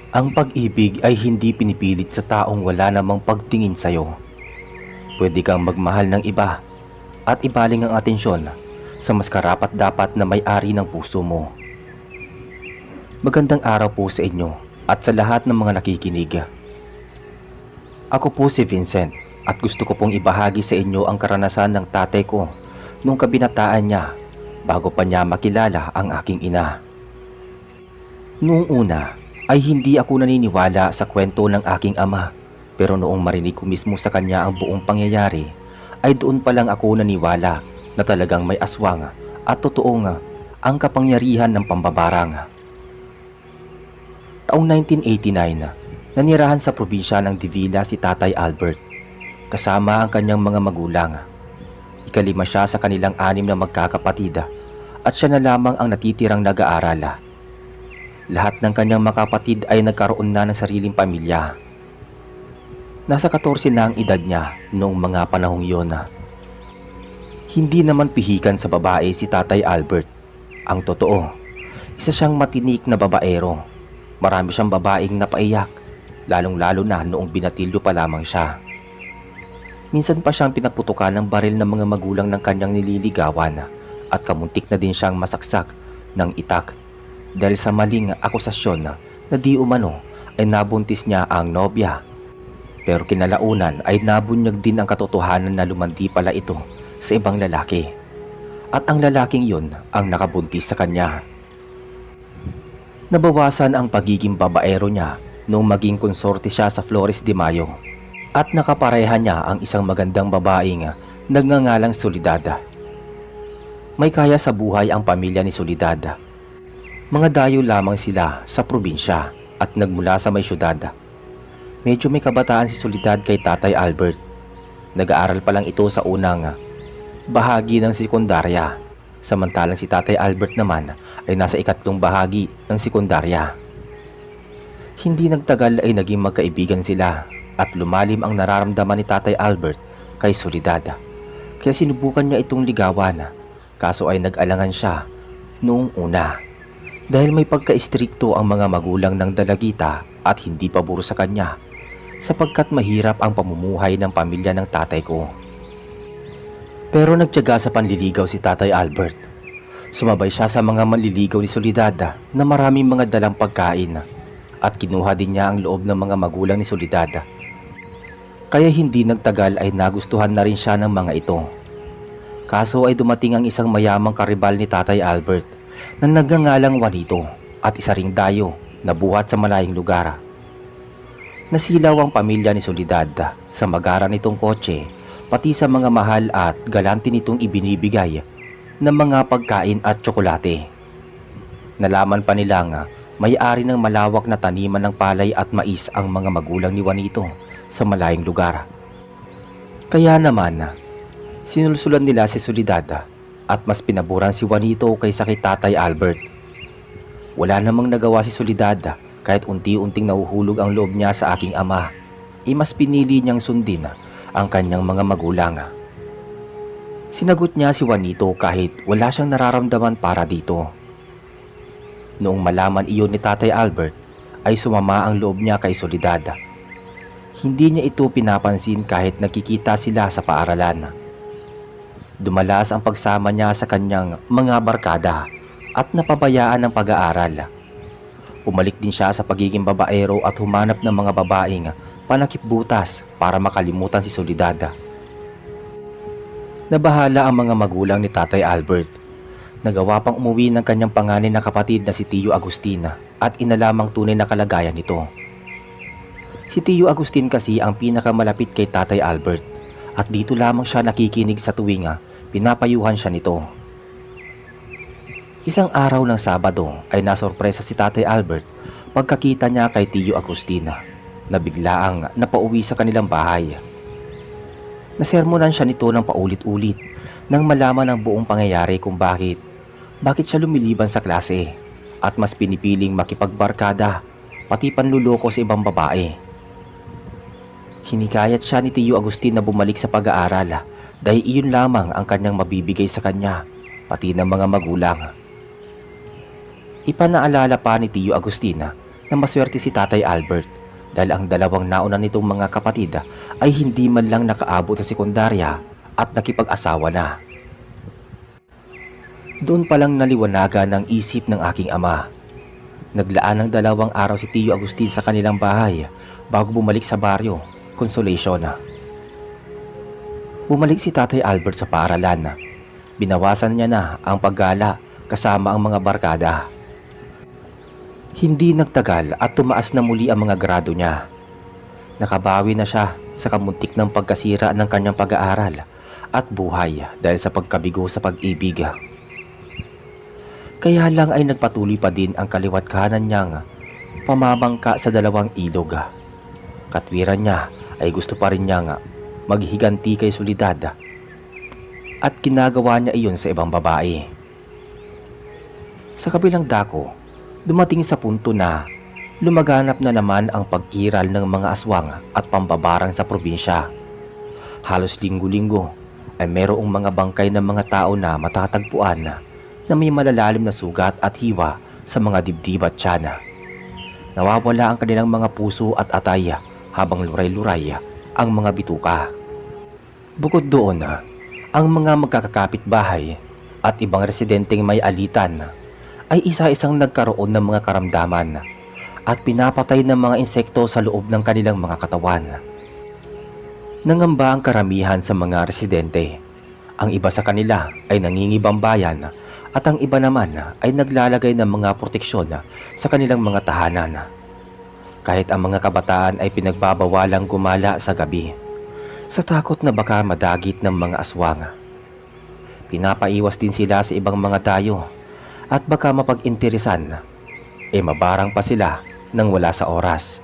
Ang pag-ibig ay hindi pinipilit sa taong wala namang pagtingin sa'yo. Pwede kang magmahal ng iba at ibaling ang atensyon sa mas karapat-dapat na may-ari ng puso mo. Magandang araw po sa inyo at sa lahat ng mga nakikinig. Ako po si Vincent at gusto ko pong ibahagi sa inyo ang karanasan ng tatay ko nung kabinataan niya bago pa niya makilala ang aking ina. Noong una ay hindi ako naniniwala sa kwento ng aking ama, pero noong marinig ko mismo sa kanya ang buong pangyayari ay doon pa lang ako naniwala na talagang may aswang at totoong ang kapangyarihan ng pambabarang. Taong 1989, nanirahan sa probinsya ng Davila si Tatay Albert kasama ang kanyang mga magulang. Ikalima siya sa kanilang 6 na magkakapatid at siya na lamang ang natitirang nag-aaral. Lahat ng kanyang mga kapatid ay nagkaroon na ng sariling pamilya. Nasa 14 na ang edad niya noong mga panahong iyon. Hindi naman pihikan sa babae si Tatay Albert. Ang totoo, isa siyang matinik na babaero. Marami siyang babaeng napaiyak, lalong-lalo na noong binatilyo pa lamang siya. Minsan pa siyang pinaputukan ng baril ng mga magulang ng kanyang nililigawan at kamuntik na din siyang masaksak ng itak dahil sa maling akusasyon na di umano ay nabuntis niya ang nobya. Pero kinalaunan ay nabunyag din ang katotohanan na lumandi pala ito sa ibang lalaki at ang lalaking yun ang nakabuntis sa kanya. Nabawasan ang pagiging babaero niya nung maging konsorte siya sa Flores de Mayo at nakapareha niya ang isang magandang babaeng nagngangalang Soledad. May kaya sa buhay ang pamilya ni Soledad. Mga dayo lamang sila sa probinsya at nagmula sa may syudad. Medyo may kabataan si Soledad kay Tatay Albert. Nag-aaral pa lang ito sa unang bahagi ng sekundarya, samantalang si Tatay Albert naman ay nasa ikatlong bahagi ng sekundarya. Hindi nagtagal ay naging magkaibigan sila at lumalim ang nararamdaman ni Tatay Albert kay Soledad. Kaya sinubukan niya itong ligawan, kaso ay nag-alangan siya noong una. Dahil may pagka-istrikto ang mga magulang ng dalagita at hindi pabor sa kanya sapagkat mahirap ang pamumuhay ng pamilya ng tatay ko. Pero nagtiyaga sa panliligaw si Tatay Albert. Sumabay siya sa mga manliligaw ni Soledad na maraming mga dalang pagkain at kinuha din niya ang loob ng mga magulang ni Soledad. Kaya hindi nagtagal ay nagustuhan na rin siya ng mga ito. Kaso ay dumating ang isang mayamang karibal ni Tatay Albert na nagngangalang Juanito at isa ring dayo na buhat sa malayong lugar. Nasilaw ang pamilya ni Soledad sa magara nitong kotse pati sa mga mahal at galante nitong ibinibigay ng mga pagkain at tsokolate. Nalaman pa nila nga may-ari ng malawak na taniman ng palay at mais ang mga magulang ni Juanito sa malayong lugar. Kaya naman, sinulsulan nila si Soledad at mas pinaburan si Juanito kaysa kay Tatay Albert. Wala namang nagawa si Soledad kahit unti-unting nahuhulog ang loob niya sa aking ama, mas pinili niyang sundin ang kanyang mga magulang. Sinagot niya si Juanito kahit wala siyang nararamdaman para dito. Noong malaman iyon ni Tatay Albert ay sumama ang loob niya kay Soledad. Hindi niya ito pinapansin kahit nakikita sila sa paaralan. Dumalas ang pagsama niya sa kanyang mga barkada at napabayaan ang pag-aaral. Umalik din siya sa pagiging babaero at humanap ng mga babaeng panakipbutas para makalimutan si Soledad. Nabahala ang mga magulang ni Tatay Albert. Nagawa pang umuwi ng kanyang panganay na kapatid na si Tio Agustin at inalamang tunay na kalagayan nito. Si Tio Agustin kasi ang pinakamalapit kay Tatay Albert at dito lamang siya nakikinig sa tuwing pinapayuhan siya nito. Isang araw ng Sabado ay nasorpresa si Tatay Albert pagkakita niya kay Tio Agustin na biglaang napauwi sa kanilang bahay. Nasermonan siya nito ng paulit-ulit nang malaman ang buong pangyayari kung bakit siya lumiliban sa klase at mas pinipiling makipagbarkada pati panluloko sa ibang babae. Hinikayat siya ni Tio Agustin na bumalik sa pag-aaral dahil iyon lamang ang kanyang mabibigay sa kanya pati ng mga magulang. Ipanaalala pa ni Tio Agustin na maswerte si Tatay Albert dahil ang dalawang nauna nitong mga kapatid ay hindi man lang nakaabot sa sekundarya at nakipag-asawa na. Doon palang naliwanagan ang isip ng aking ama. Naglaan ng 2 araw si Tio Agustin sa kanilang bahay bago bumalik sa baryo, Consolacion. Bumalik si Tatay Albert sa paaralan. Binawasan niya na ang paggala kasama ang mga barkada. Hindi nagtagal at tumaas na muli ang mga grado niya. Nakabawi na siya sa kamuntik ng pagkasira ng kanyang pag-aaral at buhay dahil sa pagkabigo sa pag-ibig. Kaya lang ay nagpatuloy pa din ang kaliwat kanan niyang pamabangka sa 2 ilog. Katwiran niya ay gusto pa rin niyang maghiganti kay Soledad at ginagawa niya iyon sa ibang babae. Sa kabilang dako, dumating sa punto na lumaganap na naman ang pag-iral ng mga aswang at pambabarang sa probinsya. Halos linggo-linggo ay merong mga bangkay ng mga tao na matatagpuan na may malalalim na sugat at hiwa sa mga dibdib at tiyan. Nawawala ang kanilang mga puso at atay habang luray-luray ang mga bituka. Bukod doon, ang mga magkakakapit bahay at ibang residenteng may alitan ay isa-isang nagkaroon ng mga karamdaman at pinapatay ng mga insekto sa loob ng kanilang mga katawan. Nangamba ang karamihan sa mga residente. Ang iba sa kanila ay nangingibang bayan at ang iba naman ay naglalagay ng mga proteksyon sa kanilang mga tahanan. Kahit ang mga kabataan ay pinagbabawalang gumala sa gabi sa takot na baka madagit ng mga aswang. Pinapaiwas din sila sa ibang mga dayo at baka mapag-interesan, mabarang pa sila nang wala sa oras.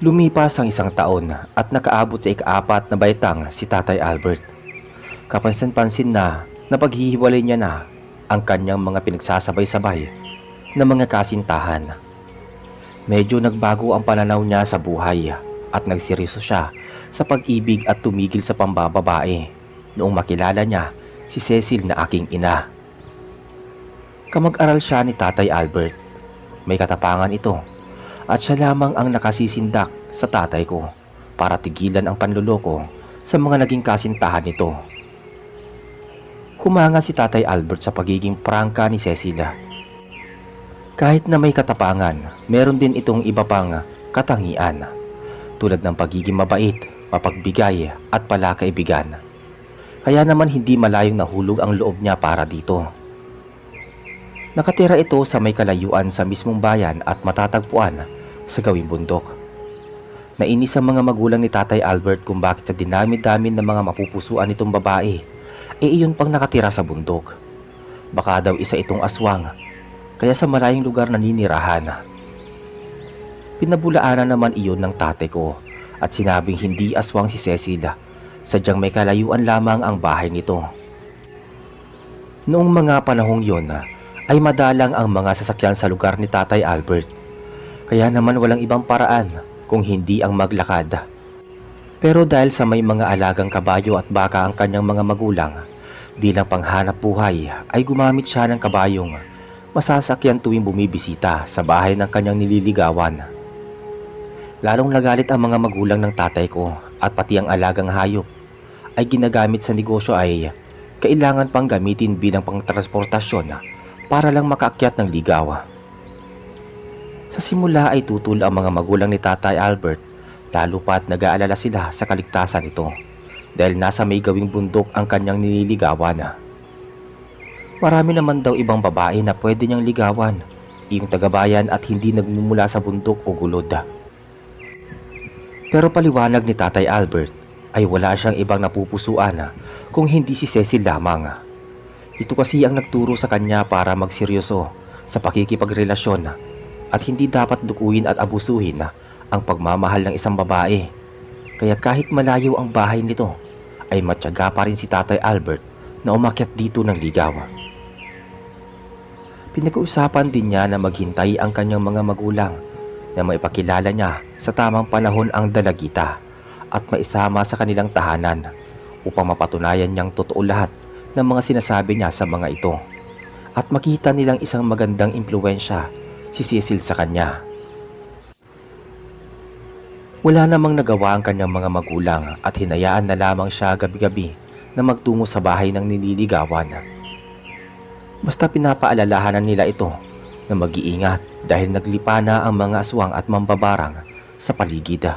Lumipas ang 1 taon at nakaabot sa ika-4 na baitang si Tatay Albert. Kapansin-pansin na napaghihiwalay niya na ang kanyang mga pinagsasabay-sabay na mga kasintahan. Medyo nagbago ang pananaw niya sa buhay at nagseryoso siya sa pag-ibig at tumigil sa pambababae noong makilala niya si Cecil na aking ina. Kamag-aral siya ni Tatay Albert. May katapangan ito at siya lamang ang nakasisindak sa tatay ko para tigilan ang panluloko sa mga naging kasintahan nito. Humanga si Tatay Albert sa pagiging prangka ni Cecilia. Kahit na may katapangan, meron din itong iba pang katangian tulad ng pagiging mabait, mapagbigay at palakaibigan. Kaya naman hindi malayong nahulog ang loob niya para dito. Nakatira ito sa may kalayuan sa mismong bayan at matatagpuan sa gawing bundok. Nainis ang mga magulang ni Tatay Albert kung bakit sa dinami-dami ng mga mapupusuan nitong babae, iyon pang nakatira sa bundok. Baka daw isa itong aswang, kaya sa malayong lugar naninirahan. Pinabulaanan naman iyon ng tatay ko at sinabing hindi aswang si Cecilia, sadyang may kalayuan lamang ang bahay nito. Noong mga panahong yon, ay madalang ang mga sasakyan sa lugar ni Tatay Albert. Kaya naman walang ibang paraan kung hindi ang maglakad. Pero dahil sa may mga alagang kabayo at baka ang kanyang mga magulang, bilang panghanap buhay ay gumamit siya ng kabayong masasakyan tuwing bumibisita sa bahay ng kanyang nililigawan. Lalong nagalit ang mga magulang ng tatay ko at pati ang alagang hayop ay ginagamit sa negosyo ay kailangan pang gamitin bilang pangtransportasyon para lang makaakyat ng ligaw. Sa simula ay tutol ang mga magulang ni Tatay Albert, lalo pa't nag-aalala sila sa kaligtasan nito dahil nasa may gawing bundok ang kanyang nililigawan. Marami naman daw ibang babae na pwede niyang ligawan, iyong tagabayan at hindi nagmumula sa bundok o gulod. Pero paliwanag ni Tatay Albert ay wala siyang ibang napupusuan kung hindi si Cecil lamang. Ito kasi ang nagturo sa kanya para magseryoso sa pakikipagrelasyon at hindi dapat dukuhin at abusuhin ang pagmamahal ng isang babae. Kaya kahit malayo ang bahay nito ay matyaga pa rin si Tatay Albert na umakyat dito ng ligaw. Pinag-uusapan din niya na maghintay ang kanyang mga magulang na maipakilala niya sa tamang panahon ang dalagita at maisama sa kanilang tahanan upang mapatunayan niyang totoo lahat ng mga sinasabi niya sa mga ito at makita nilang isang magandang impluwensya si Cecil sa kanya. Wala namang nagawa ang kanyang mga magulang at hinayaan na lamang siya gabi-gabi na magtungo sa bahay ng nililigawan. Basta pinapaalalahanan nila ito na mag-iingat dahil naglipa na ang mga aswang at mambabarang sa paligid.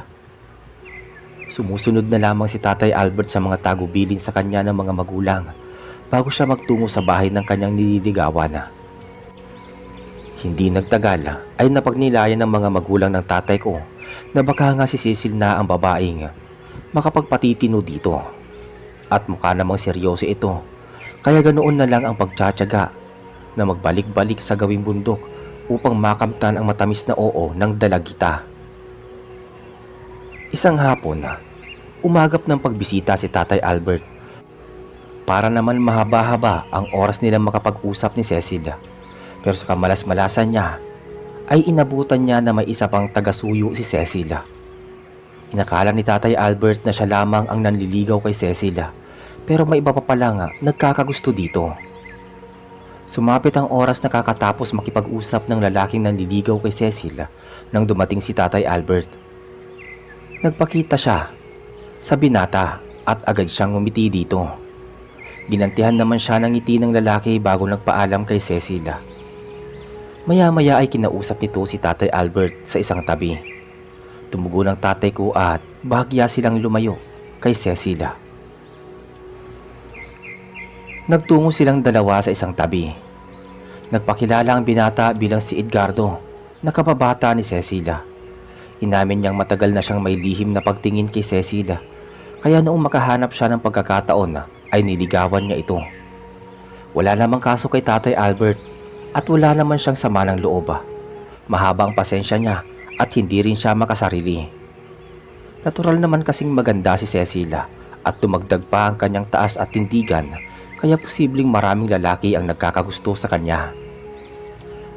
Sumusunod na lamang si Tatay Albert sa mga tagubilin sa kanya ng mga magulang bago siya magtungo sa bahay ng kanyang nililigawan. Hindi nagtagal ay napagnilayan ng mga magulang ng tatay ko na baka nga si Cecil na ang babaeng makapagpatitino dito. At mukha namang seryoso ito, kaya ganoon na lang ang pagtsatsaga na magbalik-balik sa gawing bundok upang makamtan ang matamis na oo ng dalagita. Isang hapon, umagap ng pagbisita si Tatay Albert para naman mahaba-haba ang oras nila makapag-usap ni Cecil. Pero sa kamalas-malasan niya ay inabutan niya na may isa pang taga-suyo si Cecil. Inakala ni Tatay Albert na siya lamang ang nanliligaw kay Cecil, pero may iba pa pala nga nagkakagusto dito. Sumapit ang oras na kakatapos makipag-usap ng lalaking nanliligaw kay Cecil nang dumating si Tatay Albert. Nagpakita siya sa binata at agad siyang ngumiti dito. Ginantihan naman siya ng ngiti ng lalaki bago nagpaalam kay Cecil. Maya-maya ay kinausap nito si Tatay Albert sa isang tabi. Tumugo ng tatay ko at bahagya silang lumayo kay Cecil. Nagtungo silang dalawa sa isang tabi. Nagpakilala ang binata bilang si Edgardo, na kababata ni Cecil. Inamin niyang matagal na siyang may lihim na pagtingin kay Cecil, kaya noong makahanap siya ng pagkakataon ay niligawan niya ito. Wala namang kaso kay Tatay Albert at wala naman siyang sama ng loob. Mahaba ang pasensya niya at hindi rin siya makasarili. Natural naman kasing maganda si Cecil at tumagdag pa ang kanyang taas at tindigan, kaya posibleng maraming lalaki ang nagkakagusto sa kanya.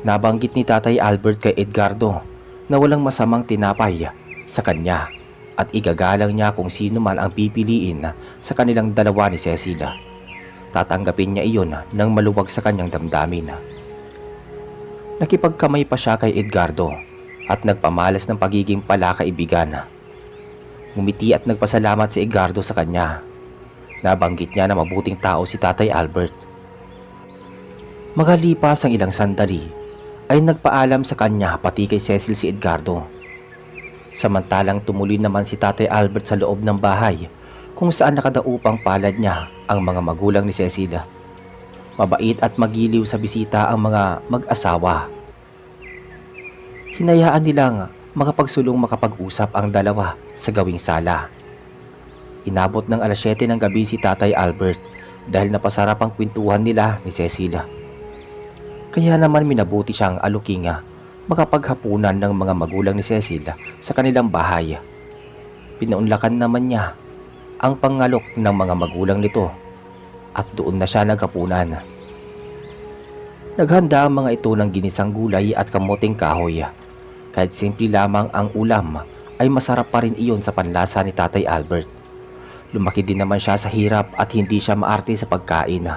Nabanggit ni Tatay Albert kay Edgardo na walang masamang tinapay sa kanya at igagalang niya kung sino man ang pipiliin sa kanilang dalawa ni Cecil. Tatanggapin niya iyon nang maluwag sa kanyang damdamin. Nakipagkamay pa siya kay Edgardo at nagpamalas ng pagiging palakaibigan. Ngumiti at nagpasalamat si Edgardo sa kanya. Nabanggit niya na mabuting tao si Tatay Albert. Magalipas ang ilang sandali ay nagpaalam sa kanya pati kay Cecil si Edgardo. Samantalang tumuloy naman si Tatay Albert sa loob ng bahay kung saan nakadaupang palad niya ang mga magulang ni Cecil. Mabait at magiliw sa bisita ang mga mag-asawa. Hinayaan nilang makapagsulong makapag-usap ang dalawa sa gawing sala. Inabot ng alas 7 ng gabi si Tatay Albert dahil napasarap ang kwentuhan nila ni Cecil. Kaya naman minabuti siyang alukinga makapaghapunan ng mga magulang ni Cecil sa kanilang bahay. Pinaunlakan naman niya ang pangalok ng mga magulang nito at doon na siya naghapunan. Naghanda ang mga ito ng ginisang gulay at kamuting kahoy. Kahit simple lamang ang ulam ay masarap pa rin iyon sa panlasa ni Tatay Albert. Lumaki din naman siya sa hirap at hindi siya maarte sa pagkain.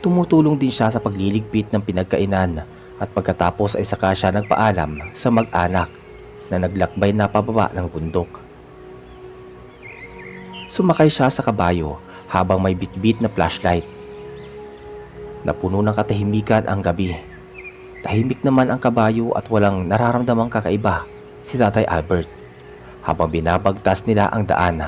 Tumutulong din siya sa pagliligpit ng pinagkainan at pagkatapos ay saka siya nagpaalam sa mag-anak na naglakbay na pababa ng bundok. Sumakay siya sa kabayo habang may bitbit na flashlight. Napuno ng katahimikan ang gabi. Tahimik naman ang kabayo at walang nararamdamang kakaiba si Tatay Albert habang binabagtas nila ang daan.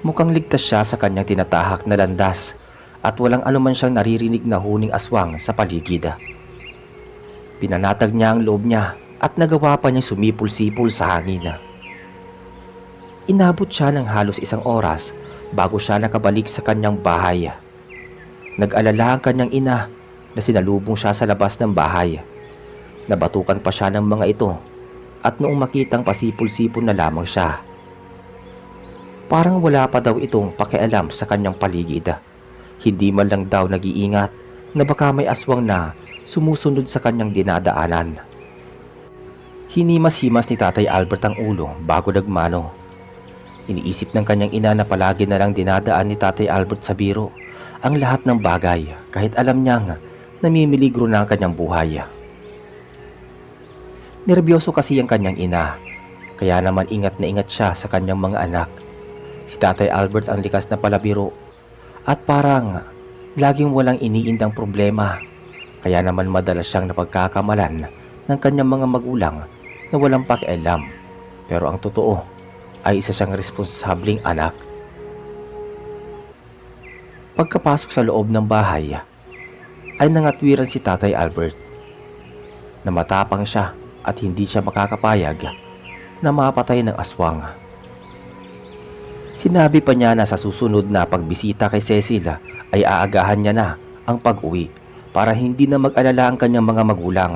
Mukhang ligtas siya sa kanyang tinatahak na landas at walang anuman siyang naririnig na huning aswang sa paligid. Pinanatag niya ang loob niya at nagawa pa niyang sumipul-sipul sa hangin. Inabot siya ng halos 1 oras bago siya nakabalik sa kanyang bahay. Nag-alala ang kanyang ina na sinalubong siya sa labas ng bahay. Nabatukan pa siya ng mga ito at noong makitang pasipul-sipul na lamang siya. Parang wala pa daw itong pakialam sa kanyang paligid. Hindi man lang daw nag-iingat na baka may aswang na sumusunod sa kanyang dinadaanan. Hinimas-himas ni Tatay Albert ang ulo bago nagmano. Iniisip ng kanyang ina na palagi na lang dinadaan ni Tatay Albert sa biro ang lahat ng bagay kahit alam niyang namimiligro na ang kanyang buhay. Nerbiyoso kasi ang kanyang ina, kaya naman ingat na ingat siya sa kanyang mga anak. Si Tatay Albert ang likas na palabiro at parang laging walang iniindang problema, kaya naman madalas siyang napagkakamalan ng kanyang mga magulang na walang pakialam. Pero ang totoo ay isa siyang responsableng anak. Pagkapasok sa loob ng bahay ay nangatwiran si Tatay Albert na matapang siya at hindi siya makakapayag na mapatay ng aswang. Sinabi pa niya na sa susunod na pagbisita kay Cecil ay aagahan niya na ang pag-uwi para hindi na mag-alala ang kanyang mga magulang.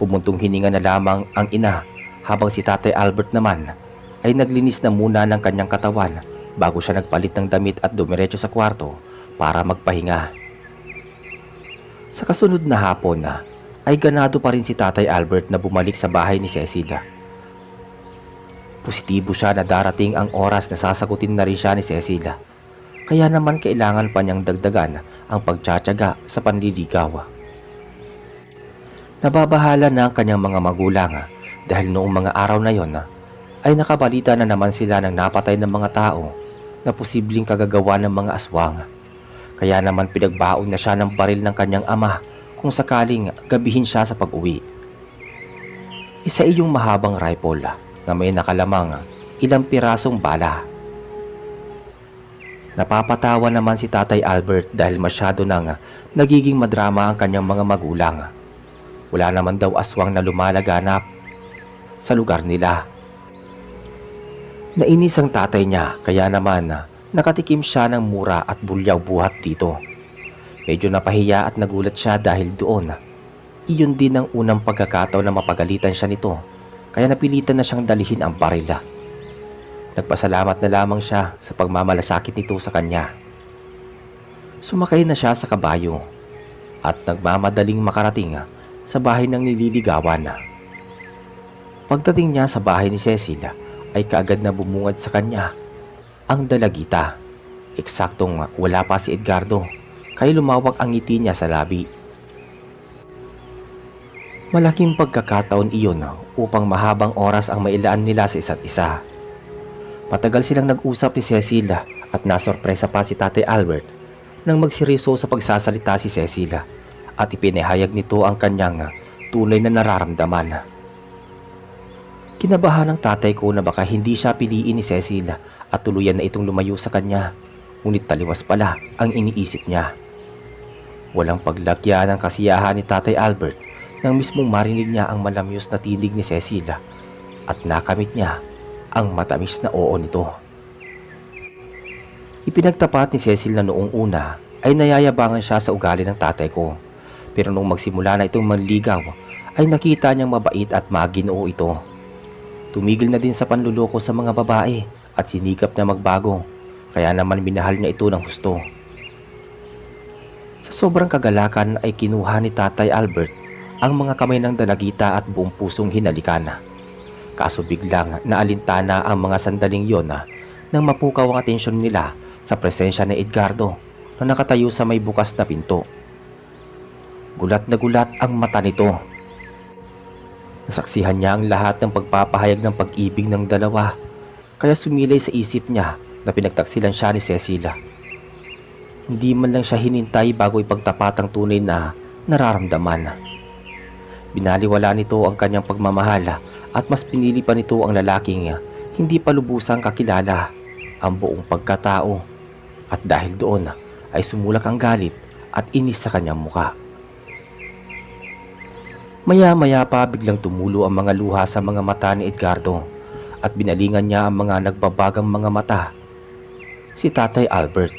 Pumuntong hininga na lamang ang ina habang si Tatay Albert naman ay naglinis na muna ng kanyang katawan bago siya nagpalit ng damit at dumiretso sa kwarto para magpahinga. Sa kasunod na hapon ay ganado pa rin si Tatay Albert na bumalik sa bahay ni Cecil. Positibo siya na darating ang oras na sasagutin na rin siya ni Cecil. Kaya naman kailangan pa niyang dagdagan ang pagtsatsaga sa panliligaw. Nababahala na ang kanyang mga magulang dahil noong mga araw na yon ay nakabalita na naman sila ng napatay ng mga tao na posibleng kagagawa ng mga aswang. Kaya naman pinagbaon na siya ng baril ng kanyang ama kung sakaling gabihin siya sa pag-uwi. Isa iyong mahabang rifle na may nakalamang ilang pirasong bala. Napapatawa naman si Tatay Albert dahil masyado nang nagiging madrama ang kanyang mga magulang. Wala naman daw aswang na lumalaganap sa lugar nila. Nainis ang tatay niya kaya naman nakatikim siya ng mura at bulyaw buhat dito. Medyo napahiya at nagulat siya dahil doon iyon din ang unang pagkakataon na mapagalitan siya nito, kaya napilitan na siyang dalihin ang barila. Nagpasalamat na lamang siya sa pagmamalasakit nito sa kanya. Sumakay na siya sa kabayo at nagmamadaling makarating sa bahay ng nililigawan. Pagdating niya sa bahay ni Cecil ay kaagad na bumungad sa kanya ang dalagita. Eksaktong wala pa si Edgardo, kaya lumawak ang ngiti niya sa labi. Malaking pagkakataon iyon upang mahabang oras ang mailaan nila sa isa't isa. Matagal silang nag-usap ni Cecil at nasorpresa pa si Tatay Albert nang magseryoso sa pagsasalita si Cecil at ipinahayag nito ang kanyang tunay na nararamdaman. Kinabahan ng tatay ko na baka hindi siya piliin ni Cecil at tuluyan na itong lumayo sa kanya, ngunit taliwas pala ang iniisip niya. Walang paglagya ng kasiyahan ni Tatay Albert nang mismong marinig niya ang malamyos na tinig ni Cecil at nakamit niya ang matamis na oo nito. Ipinagtapat ni Cecil na noong una ay nayayabangan siya sa ugali ng tatay ko, pero nung magsimula na itong manligaw ay nakita niyang mabait at maginoo ito. Tumigil na din sa panluloko sa mga babae at sinikap na magbago, kaya naman minahal niya ito ng husto. Sa sobrang kagalakan ay kinuha ni Tatay Albert ang mga kamay ng dalagita at buong pusong hinalikan. Kaso biglang naalintana ang mga sandaling yon nang mapukaw ang atensyon nila sa presensya ni Edgardo na nakatayo sa may bukas na pinto. Gulat na gulat ang mata nito. Nasaksihan niya ang lahat ng pagpapahayag ng pag-ibig ng dalawa, kaya sumilay sa isip niya na pinagtaksilan siya ni Cecilia. Hindi man lang siya hinintay bago ipagtapat ang tunay na nararamdaman. Binaliwala nito ang kanyang pagmamahal at mas pinili pa nito ang lalaking hindi pa lubusang kakilala ang buong pagkatao, at dahil doon ay sumulak ang galit at inis sa kanyang muka. Maya-maya pa biglang tumulo ang mga luha sa mga mata ni Edgardo at binalingan niya ang mga nagbabagang mga mata. Si Tatay Albert.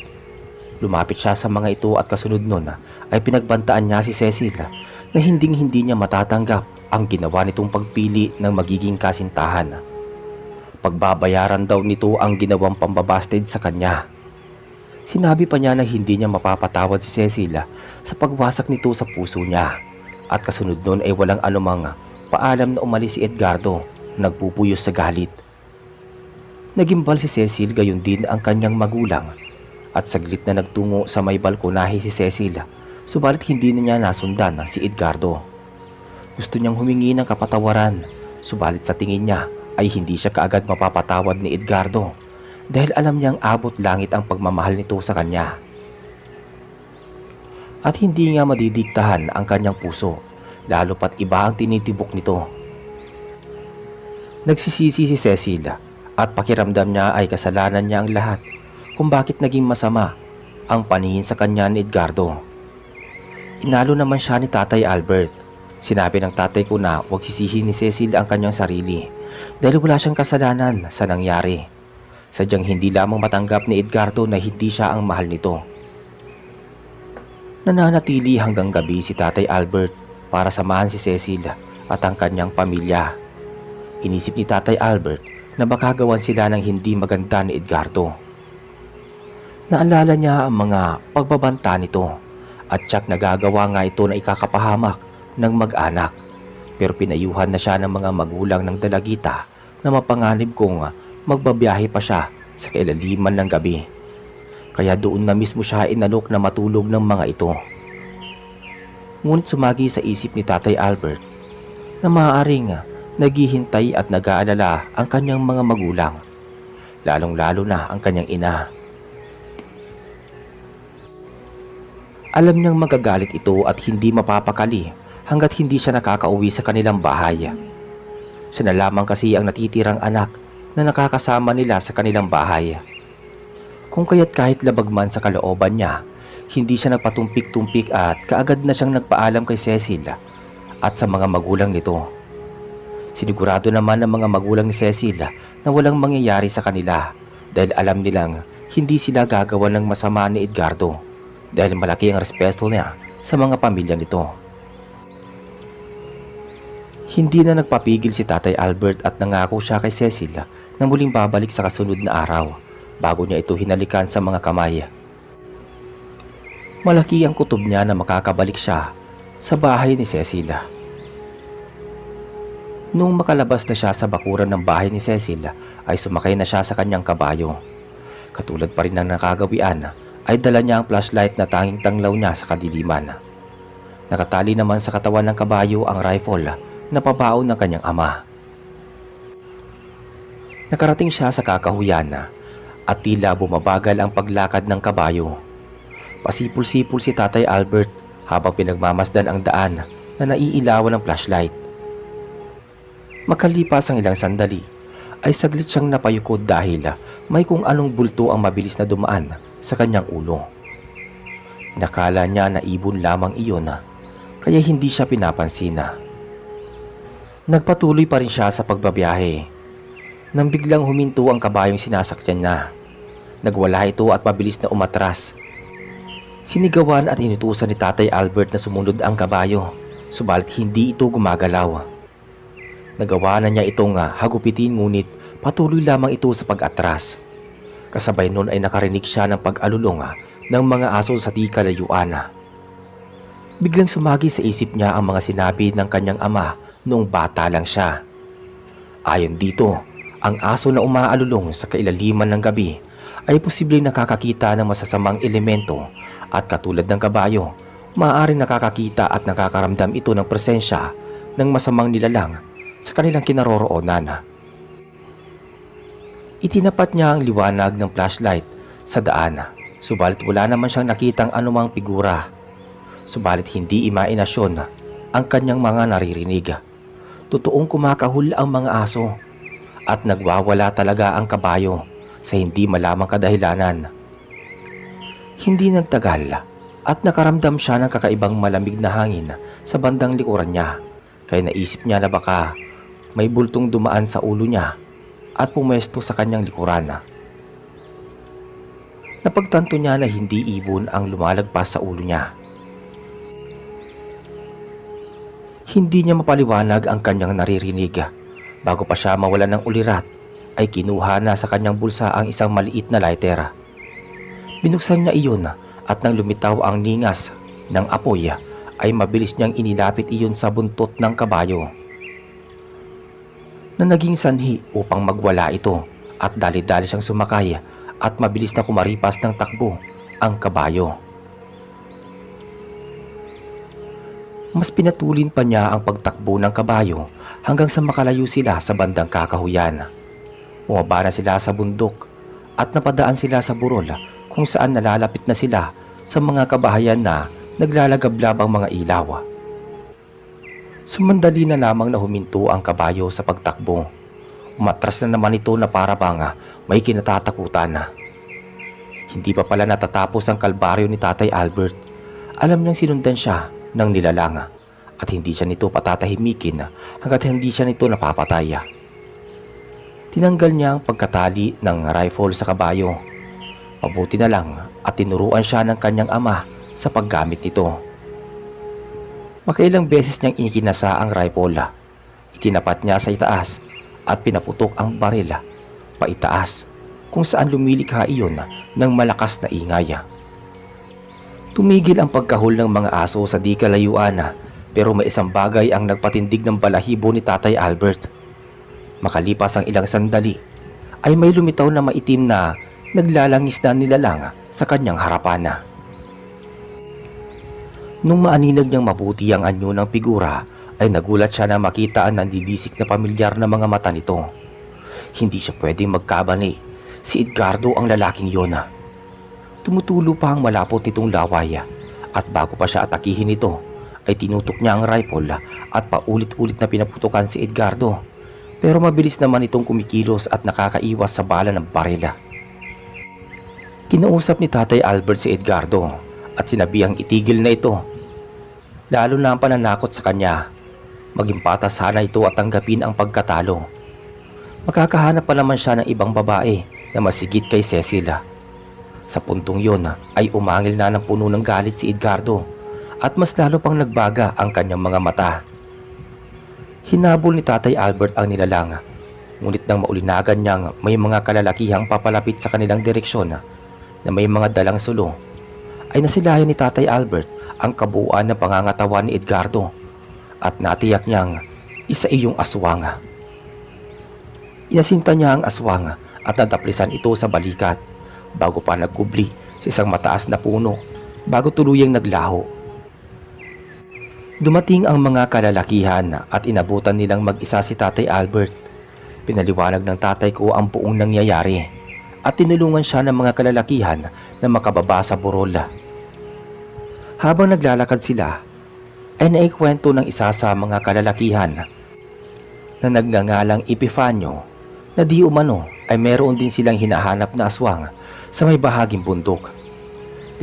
Lumapit siya sa mga ito at kasunod nun ay pinagbantaan niya si Cecil na hinding-hindi niya matatanggap ang ginawa nitong pagpili ng magiging kasintahan. Pagbabayaran daw nito ang ginawang pambabasted sa kanya. Sinabi pa niya na hindi niya mapapatawad si Cecil sa pagwasak nito sa puso niya, at kasunod nun ay walang anumang paalam na umalis si Edgardo, nagpupuyos sa galit. Nagimbal si Cecil, gayon din ang kanyang magulang, at saglit na nagtungo sa may balkonahe si Cecil, subalit hindi na niya nasundan si Edgardo. Gusto niyang humingi ng kapatawaran, subalit sa tingin niya ay hindi siya kaagad mapapatawad ni Edgardo dahil alam niyang abot langit ang pagmamahal nito sa kanya. At hindi nga madidiktahan ang kanyang puso, lalo pat iba ang tinitibok nito. Nagsisisi si Cecil at pakiramdam niya ay kasalanan niya ang lahat kung bakit naging masama ang paningin sa kanya ni Edgardo. Inalo naman siya ni Tatay Albert. Sinabi ng tatay ko na huwag sisihin ni Cecil ang kanyang sarili dahil wala siyang kasalanan sa nangyari. Sadyang hindi lamang matanggap ni Edgardo na hindi siya ang mahal nito. Nananatili hanggang gabi si Tatay Albert para samahan si Cecil at ang kanyang pamilya. Inisip ni Tatay Albert na baka gawan sila ng hindi maganda ni Edgardo. Naalala niya ang mga pagbabanta nito at tiyak nagagawa nga ito na ikakapahamak ng mag-anak, pero pinayuhan na siya ng mga magulang ng dalagita na mapanganib kung magbabiyahe pa siya sa kailaliman ng gabi. Kaya doon na mismo siya inalok na matulog ng mga ito. Ngunit sumagi sa isip ni Tatay Albert na maaaring naghihintay at nag-aalala ang kanyang mga magulang, lalong-lalo na ang kanyang ina. Alam niyang magagalit ito at hindi mapapakali hanggat hindi siya nakakauwi sa kanilang bahay. Siya na lamang kasi ang natitirang anak na nakakasama nila sa kanilang bahay. Kung kaya't kahit labag man sa kalooban niya, hindi siya nagpatumpik-tumpik at kaagad na siyang nagpaalam kay Cecil at sa mga magulang nito. Sinigurado naman ng mga magulang ni Cecil na walang mangyayari sa kanila dahil alam nilang hindi sila gagawa ng masama ni Edgardo dahil malaki ang respeto niya sa mga pamilya nito. Hindi na nagpapigil si Tatay Albert at nangako siya kay Cecil na muling babalik sa kasunod na araw bago niya ito hinalikan sa mga kamay. Malaki ang kutob niya na makakabalik siya sa bahay ni Cecil. Nung makalabas na siya sa bakuran ng bahay ni Cecil ay sumakay na siya sa kanyang kabayo. Katulad pa rin ng nakagawian ay dala niya ang flashlight na tanging tanglaw niya sa kadiliman. Nakatali naman sa katawan ng kabayo ang rifle na pabaon ng kanyang ama. Nakarating siya sa kakahuyan at tila bumabagal ang paglakad ng kabayo. Pasipul-sipul si Tatay Albert habang pinagmamasdan ang daan na naiilawan ng flashlight. Makalipas ang ilang sandali ay saglit siyang napayukod dahil may kung anong bulto ang mabilis na dumaan sa kanyang ulo. Nakala niya na ibon lamang iyon kaya hindi siya pinapansin. Nagpatuloy pa rin siya sa pagbabiyahe nang biglang huminto ang kabayong sinasakyan niya. Nagwala ito at mabilis na umatras. Sinigawan at inutusan ni Tatay Albert na sumunod ang kabayo, subalit hindi ito gumagalaw. Nagawa na niya itong hagupitin ngunit patuloy lamang ito sa pag-atras. Kasabay nun ay nakarinig siya ng pag-alulong ng mga aso sa di kalayuan. Biglang sumagi sa isip niya ang mga sinabi ng kanyang ama noong bata lang siya. Ayon dito, ang aso na umaalulong sa kailaliman ng gabi ay posibleng nakakakita ng masasamang elemento at katulad ng kabayo, maaaring nakakakita at nakakaramdam ito ng presensya ng masamang nilalang sa kanilang kinaroroonan. Itinapat niya ang liwanag ng flashlight sa daan, subalit wala naman siyang nakitang anumang figura. Subalit hindi imahinasyon ang kanyang mga naririnig. Totoong kumakahul ang mga aso at nagwawala talaga ang kabayo sa hindi malamang kadahilanan. Hindi nagtagal at nakaramdam siya ng kakaibang malamig na hangin sa bandang likuran niya, kaya naisip niya na baka may bultong dumaan sa ulo niya at pumesto sa kanyang likuran. Napagtanto niya na hindi ibon ang lumalagpas sa ulo niya. Hindi niya mapaliwanag ang kanyang naririnig. Bago pa siya mawalan ng ulirat, ay kinuha na sa kanyang bulsa ang isang maliit na lighter. Binuksan niya iyon at nang lumitaw ang ningas ng apoy, ay mabilis niyang inilapit iyon sa buntot ng kabayo na naging sanhi upang magwala ito at dali-dali siyang sumakay at mabilis na kumaripas ng takbo ang kabayo. Mas pinatulin pa niya ang pagtakbo ng kabayo hanggang sa makalayo sila sa bandang kakahuyan. Bumaba na sila sa bundok at napadaan sila sa burol kung saan nalalapit na sila sa mga kabahayan na naglalagablab ang mga ilaw. Sumandali na lamang na huminto ang kabayo sa pagtakbo. Umatras na naman ito na para bang may kinatatakutan. Hindi pa pala natatapos ang kalbaryo ni Tatay Albert. Alam niyang sinundan siya ng nilalang at hindi siya nito patatahimikin hanggat hindi siya nito napapatay. Tinanggal niya ang pagkatali ng rifle sa kabayo. Mabuti na lang at tinuruan siya ng kanyang ama sa paggamit nito. Makailang beses niyang ikinasa ang rifle. Itinapat niya sa itaas at pinaputok ang baril paitaas kung saan lumilikha iyon ng malakas na ingay. Tumigil ang pagkahol ng mga aso sa di kalayuan pero may isang bagay ang nagpatindig ng balahibo ni Tatay Albert. Makalipas ang ilang sandali ay may lumitaw na maitim na naglalangis na nilalang sa kanyang harapan. Nung maaninag niyang mabuti ang anyo ng figura ay nagulat siya na makita ang nanlilisik na pamilyar na mga mata nito. Hindi siya pwedeng magkabali. Si Edgardo ang lalaking yon. Tumutulo pa ang malapot nitong laway at bago pa siya atakihin ito ay tinutok niya ang rifle at paulit-ulit na pinaputukan si Edgardo. Pero mabilis naman itong kumikilos at nakakaiwas sa bala ng barila. Kinausap ni Tatay Albert si Edgardo at sinabihang itigil na ito. Lalo na ang pananakot sa kanya. Maging patas sana ito at tanggapin ang pagkatalo. Makakahanap pa naman siya ng ibang babae na masigit kay Cecilia. Sa puntong yon ay umangil na ng puno ng galit si Edgardo at mas lalo pang nagbaga ang kanyang mga mata. Hinabol ni Tatay Albert ang nilalang, ngunit nang maulinagan niyang may mga kalalakihang papalapit sa kanilang direksyon na may mga dalang sulo, ay nasilayan ni Tatay Albert ang kabuuan ng pangangatawan ni Edgardo at natiyak niyang isa iyong aswang. Inasinta niya ang aswang at nataplisan ito sa balikat bago pa nagkubli sa isang mataas na puno bago tuluyang naglaho. Dumating ang mga kalalakihan at inabutan nilang mag-isa si Tatay Albert. Pinaliwanag ng tatay ko ang buong nangyayari at tinulungan siya ng mga kalalakihan na makababa sa burol. Habang naglalakad sila, ay naikwento ng isa sa mga kalalakihan na nagngangalang Epifanio na di umano ay meron din silang hinahanap na aswang sa may bahaging bundok.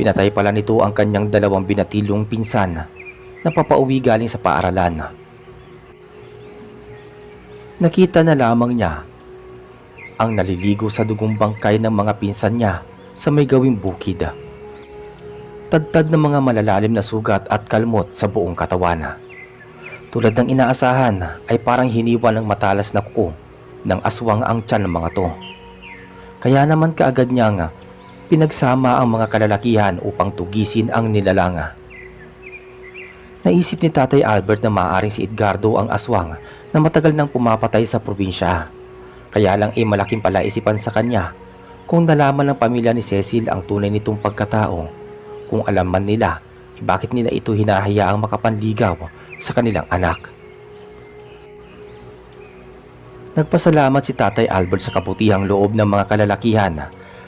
Pinatay pala nito ang kanyang dalawang binatilong pinsan na papauwi galing sa paaralan. Nakita na lamang niya ang naliligo sa dugong bangkay ng mga pinsan niya sa may gawing bukid. Tadtad ng mga malalalim na sugat at kalmot sa buong katawan. Tulad ng inaasahan ay parang hiniwa ng matalas na kuko ng aswang ang tiyan ng mga to. Kaya naman kaagad niyang pinagsama ang mga kalalakihan upang tugisin ang nilalanga. Naisip ni Tatay Albert na maaaring si Edgardo ang aswang na matagal nang pumapatay sa probinsya. Kaya lang ay malaking palaisipan sa kanya kung nalaman ng pamilya ni Cecil ang tunay nitong pagkatao. Kung alam man nila, bakit nila ito hinahayaang makapanligaw sa kanilang anak. Nagpasalamat si Tatay Albert sa kabutihang loob ng mga kalalakihan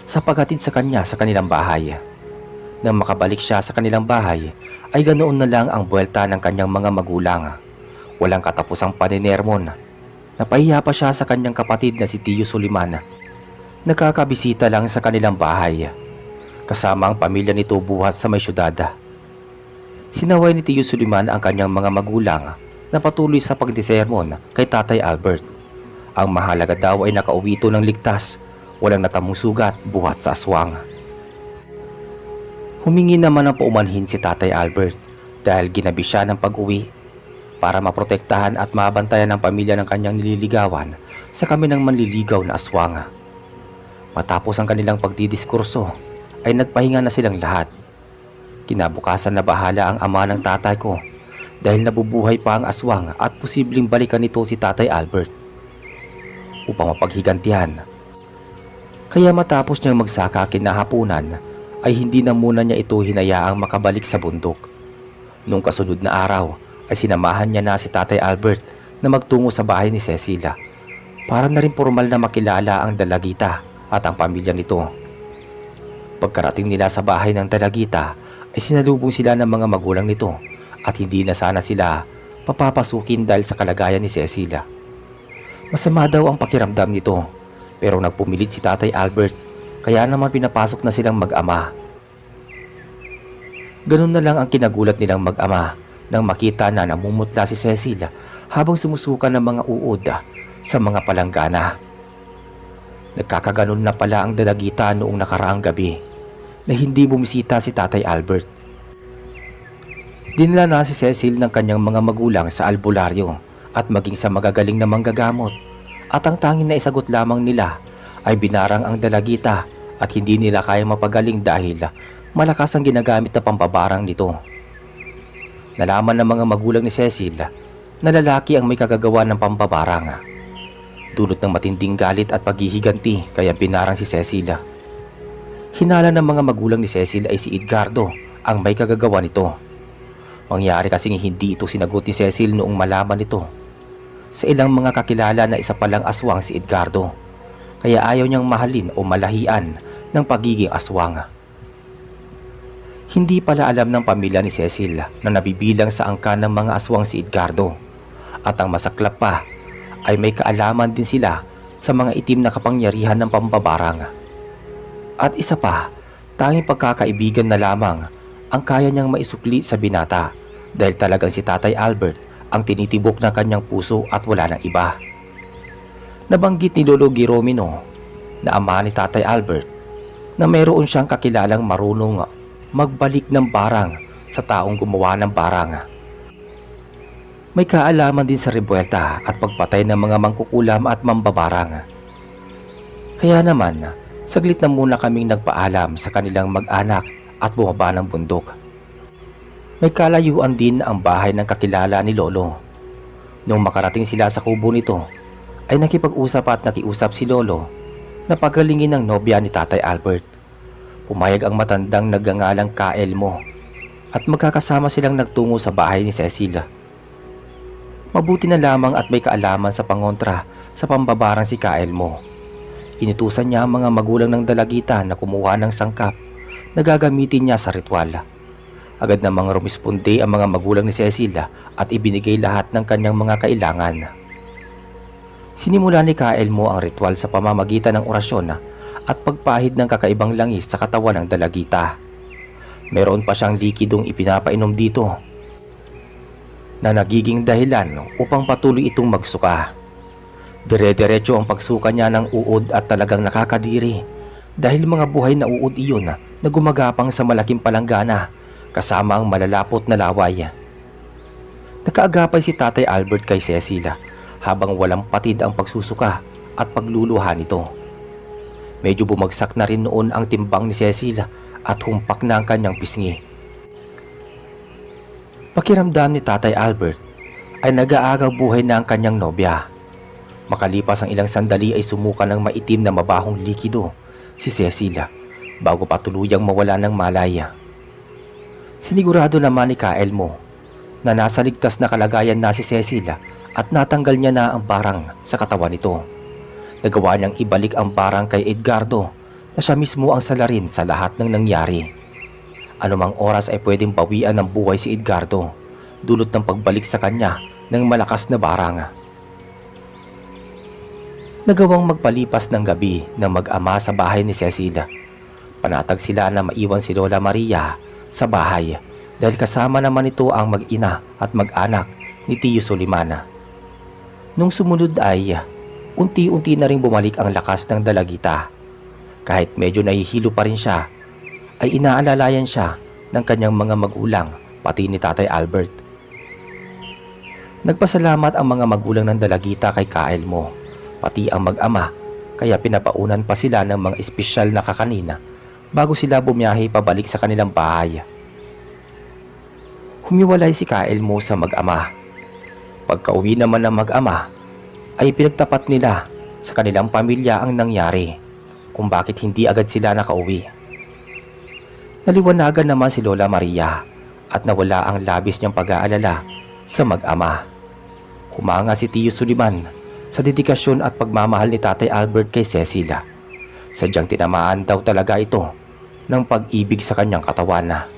sa paghatid sa kanya sa kanilang bahay. Nang makabalik siya sa kanilang bahay, ay ganoon na lang ang buwelta ng kanyang mga magulang. Walang katapusang paninermon. Napahiya pa siya sa kanyang kapatid na si Tio Suliman. Nakakabisita lang sa kanilang bahay. Kasama ang pamilya nito buhat sa may syudad. Sinaway ni Tio Suliman ang kanyang mga magulang na patuloy sa pagdisermon kay Tatay Albert. Ang mahalaga daw ay nakauwi ito ng ligtas, walang natamong sugat buhat sa aswang. Humingi naman ng paumanhin si Tatay Albert dahil ginabi siya ng pag-uwi para maprotektahan at mabantayan ang pamilya ng kanyang nililigawan sa kami ng manliligaw na aswang. Matapos ang kanilang pagdidiskurso ay nagpahinga na silang lahat. Kinabukasan na bahala ang ama ng tatay ko dahil nabubuhay pa ang aswang at posibleng balikan nito si Tatay Albert upang mapaghigantihan. Kaya matapos niyang magsaka kinahapunan ay hindi na muna niya ito hinayaang makabalik sa bundok. Nung kasunod na araw ay sinamahan niya na si Tatay Albert na magtungo sa bahay ni Cecilia para na rin formal na makilala ang dalagita at ang pamilya nito. Pagkarating nila sa bahay ng dalagita ay sinalubong sila ng mga magulang nito at hindi na sana sila papapasukin dahil sa kalagayan ni Cecilia. Masama daw ang pakiramdam nito pero nagpumilit si Tatay Albert kaya naman pinapasok na silang mag-ama. Ganun na lang ang kinagulat nilang mag-ama nang makita na namumutla si Cecilia habang sumusuka ng mga uod sa mga palanggana. Nagkakaganon na pala ang dalagita noong nakaraang gabi na hindi bumisita si Tatay Albert. Dinala na si Cecil ng kanyang mga magulang sa albularyo at maging sa magagaling na manggagamot at ang tanging na isagot lamang nila ay binarang ang dalagita at hindi nila kayang mapagaling dahil malakas ang ginagamit na pambabarang nito. Nalaman ng mga magulang ni Cecil na lalaki ang may kagagawa ng pambabarang. Dulot ng matinding galit at paghihiganti kaya binarang si Cecilia. Hinala ng mga magulang ni Cecil ay si Edgardo ang may kagagawa nito. Mangyari kasing hindi ito sinagot ni Cecil noong malaman nito sa ilang mga kakilala na isa palang aswang si Edgardo, kaya ayaw niyang mahalin o malahian ng pagiging aswang. Hindi pala alam ng pamilya ni Cecil na nabibilang sa angkan ng mga aswang si Edgardo at ang masaklap pa ay may kaalaman din sila sa mga itim na kapangyarihan ng pambabarang. At isa pa, tanging pagkakaibigan na lamang ang kaya niyang maisukli sa binata dahil talagang si Tatay Albert ang tinitibok ng kanyang puso at wala nang iba. Nabanggit ni Lolo Giromino na ama ni Tatay Albert na mayroon siyang kakilalang marunong magbalik ng barang sa taong gumawa ng barang. May kaalaman din sa rebuelta at pagpatay ng mga mangkukulam at mambabarang. Kaya naman, saglit na muna kaming nagpaalam sa kanilang mag-anak at bumaba ng bundok. May kalayuan din ang bahay ng kakilala ni Lolo. Nung makarating sila sa kubo nito, ay nakipag-usap at nakiusap si Lolo na pagalingin ng nobya ni Tatay Albert. Pumayag ang matandang nagngangalang Kaelmo at magkakasama silang nagtungo sa bahay ni Cecilia. Mabuti na lamang at may kaalaman sa pangontra sa pambabarang si Kaelmo. Inutusan niya ang mga magulang ng dalagita na kumuha ng sangkap na gagamitin niya sa ritual. Agad namang rumisponde ang mga magulang ni Cecilia at ibinigay lahat ng kanyang mga kailangan. Sinimula ni Kaelmo ang ritual sa pamamagitan ng orasyon at pagpahid ng kakaibang langis sa katawan ng dalagita. Meron pa siyang likidong ipinapainom dito na nagiging dahilan upang patuloy itong magsuka. Dire-diretso ang pagsuka niya ng uod at talagang nakakadiri dahil mga buhay na uod iyon na gumagapang sa malaking palanggana kasama ang malalapot na laway. Nakaagapay si Tatay Albert kay Cecilia habang walang patid ang pagsusuka at pagluluha nito. Medyo bumagsak na rin noon ang timbang ni Cecilia at humpak na ang kanyang pisngi. Pakiramdam ni Tatay Albert ay nag-aagaw buhay na ang kanyang nobya. Makalipas ang ilang sandali ay sumuka ng maitim na mabahong likido si Cecilia bago pa tuluyang mawala ng malaya. Sinigurado naman ni Kaelmo na nasa ligtas na kalagayan na si Cecilia at natanggal niya na ang barang sa katawan nito. Nagawa niyang ibalik ang barang kay Edgardo na siya mismo ang salarin sa lahat ng nangyari. Anumang oras ay pwedeng bawian ng buhay si Edgardo dulot ng pagbalik sa kanya ng malakas na barang. Nagawang magpalipas ng gabi ng mag-ama sa bahay ni Cecilia. Panatag sila na maiwan si Lola Maria sa bahay dahil kasama naman ito ang mag-ina at mag-anak ni Tio Solimana. Nung sumunod ay unti-unti na ring bumalik ang lakas ng dalagita. Kahit medyo nahihilo pa rin siya, ay inaalalayan siya ng kanyang mga magulang pati ni Tatay Albert. Nagpasalamat ang mga magulang ng dalagita kay Kaelmo, pati ang mag-ama, kaya pinapaunan pa sila ng mga espesyal na kakanina bago sila bumiyahe pabalik sa kanilang bahay. Humiwalay si Kaelmo sa mag-ama. Pagka-uwi naman ng mag-ama, ay pinagtapat nila sa kanilang pamilya ang nangyari. kung bakit hindi agad sila nakauwi. Naliwanagan naman si Lola Maria at nawala ang labis niyang pag-aalala sa mag-ama. Humanga si Tiyo Suliman sa dedikasyon at pagmamahal ni Tatay Albert kay Cecil. Sadyang tinamaan daw talaga ito ng pag-ibig sa kanyang katawan.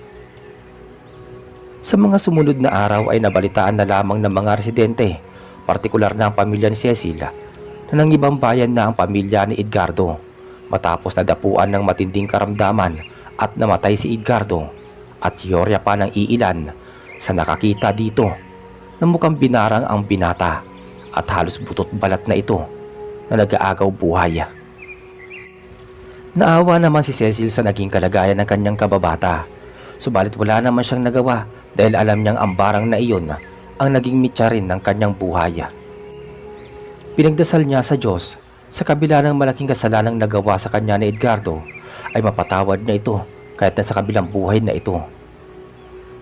Sa mga sumunod na araw ay nabalitaan na lamang ng mga residente, partikular na ang pamilya ni Cecil, na ng ibang bayan na ang pamilya ni Edgardo matapos nadapuan ng matinding karamdaman at namatay si Edgardo at teorya pa ng iilan sa nakakita dito na mukhang binarang ang binata at halos butot balat na ito na nag-aagaw buhay. Naawa naman si Cecil sa naging kalagayan ng kanyang kababata, subalit wala naman siyang nagawa dahil alam niyang ang barang na iyon ang naging mitya rin ng kanyang buhay. Pinagdasal niya sa Diyos sa kabila ng malaking kasalanang nagawa sa kanya ni Edgardo ay mapatawad niya ito kahit na sa kabilang buhay na ito.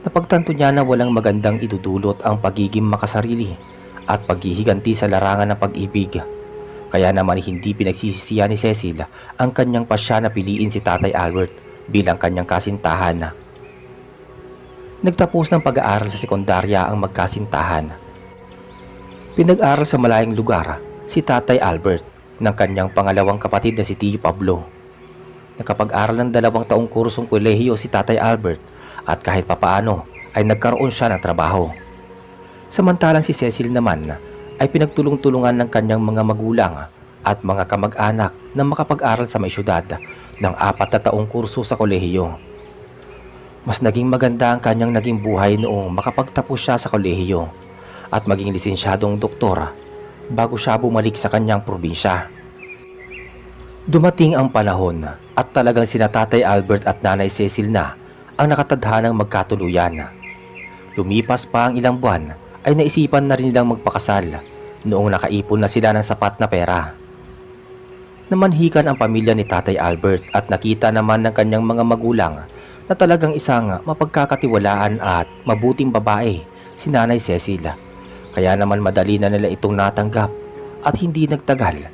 Napagtanto niya na walang magandang idudulot ang pagiging makasarili at paghihiganti sa larangan ng pag-ibig. Kaya naman hindi pinagsisisihan ni Cecil ang kanyang pasya na piliin si Tatay Albert bilang kanyang kasintahan. Nagtapos ng pag-aaral sa sekundarya ang magkasintahan. Pinag-aral sa malayong lugar si Tatay Albert ng kanyang pangalawang kapatid na si Tiyo Pablo. Nakapag-aral ng 2 taong kursong kolehiyo si Tatay Albert at kahit papaano ay nagkaroon siya ng trabaho. Samantalang si Cecil naman ay pinagtulong-tulungan ng kanyang mga magulang at mga kamag-anak na makapag-aral sa may syudad ng 4 na taong kurso sa kolehiyo. Mas naging maganda ang kanyang naging buhay noong makapagtapos siya sa kolehiyo at maging lisensyadong doktor bago siya bumalik sa kanyang probinsya. Dumating ang panahon at talagang sina Tatay Albert at Nanay Cecil na ang nakatadhanang magkatuluyan. Lumipas pa ang ilang buwan ay naisipan na rin nilang magpakasal noong nakaipon na sila ng sapat na pera. Namanhikan ang pamilya ni Tatay Albert at nakita naman ng kanyang mga magulang na talagang isang mapagkakatiwalaan at mabuting babae si Nanay Cecil. Kaya naman madali na nila itong natanggap at hindi nagtagal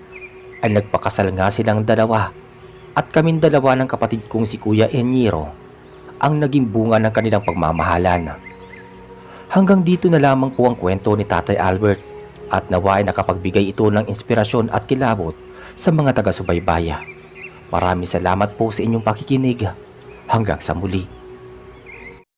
ay nagpakasal nga silang dalawa at kaming dalawa ng kapatid kong si Kuya Enyiro ang naging bunga ng kanilang pagmamahalan. Hanggang dito na lamang po ang kwento ni Tatay Albert at nawa ay nakapagbigay ito ng inspirasyon at kilabot sa mga taga-subaybaya. Maraming salamat po sa inyong pakikinig. Hanggang sa muli.